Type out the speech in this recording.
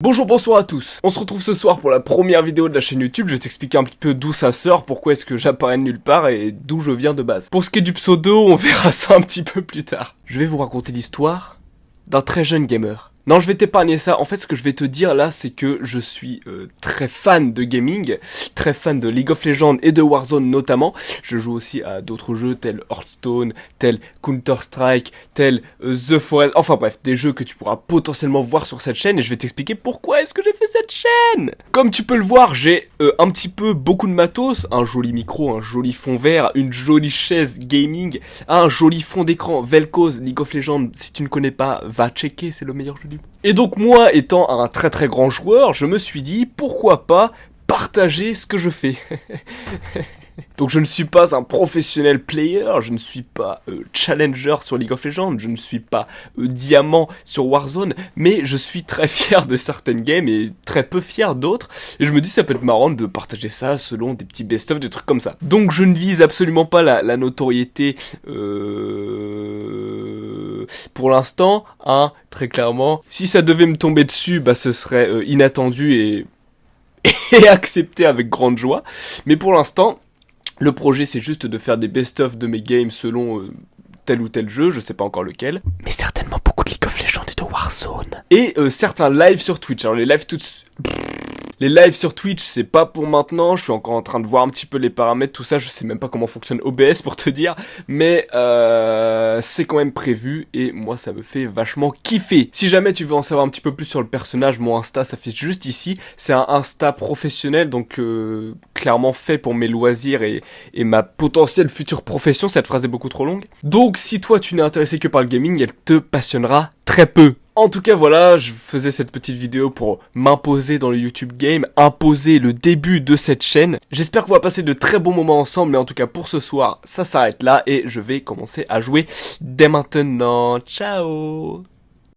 Bonjour, bonsoir à tous. On se retrouve ce soir pour la première vidéo de la chaîne YouTube. Je vais t'expliquer un petit peu d'où ça sort, pourquoi est-ce que j'apparais de nulle part et d'où je viens de base. Pour ce qui est du pseudo, on verra ça un petit peu plus tard. Je vais vous raconter l'histoire d'un très jeune gamer. Non, je vais t'épargner ça. En fait, ce que je vais te dire là, c'est que je suis très fan de gaming, très fan de League of Legends et de Warzone notamment. Je joue aussi à d'autres jeux tels Hearthstone, tels Counter-Strike, tels The Forest. Enfin bref, des jeux que tu pourras potentiellement voir sur cette chaîne et je vais t'expliquer pourquoi est-ce que j'ai fait cette chaîne. Comme tu peux le voir, j'ai un petit peu beaucoup de matos, un joli micro, un joli fond vert, une jolie chaise gaming, un joli fond d'écran Vel'Koz League of Legends. Si tu ne connais pas, va checker, c'est le meilleur jeu du monde. Et donc moi, étant un très très grand joueur, je me suis dit, pourquoi pas partager ce que je fais. Donc je ne suis pas un professionnel player, je ne suis pas challenger sur League of Legends, je ne suis pas diamant sur Warzone, mais je suis très fier de certaines games et très peu fier d'autres. Et je me dis ça peut être marrant de partager ça selon des petits best-of, des trucs comme ça. Donc je ne vise absolument pas la notoriété pour l'instant, hein, très clairement. Si ça devait me tomber dessus, bah ce serait inattendu et accepté avec grande joie. Mais pour l'instant, le projet c'est juste de faire des best-of de mes games selon tel ou tel jeu, je sais pas encore lequel. Mais certainement beaucoup de League of Legends et de Warzone. Et certains lives sur Twitch. Alors les lives sur Twitch, c'est pas pour maintenant, je suis encore en train de voir un petit peu les paramètres, tout ça, je sais même pas comment fonctionne OBS pour te dire, mais c'est quand même prévu et moi ça me fait vachement kiffer. Si jamais tu veux en savoir un petit peu plus sur le personnage, mon Insta s'affiche juste ici, c'est un Insta professionnel, donc clairement fait pour mes loisirs et ma potentielle future profession, cette phrase est beaucoup trop longue. Donc si toi tu n'es intéressé que par le gaming, elle te passionnera très peu. En tout cas voilà, je faisais cette petite vidéo pour m'imposer dans le YouTube Game, imposer le début de cette chaîne. J'espère qu'on va passer de très bons moments ensemble, mais en tout cas pour ce soir, ça s'arrête là et je vais commencer à jouer dès maintenant. Ciao!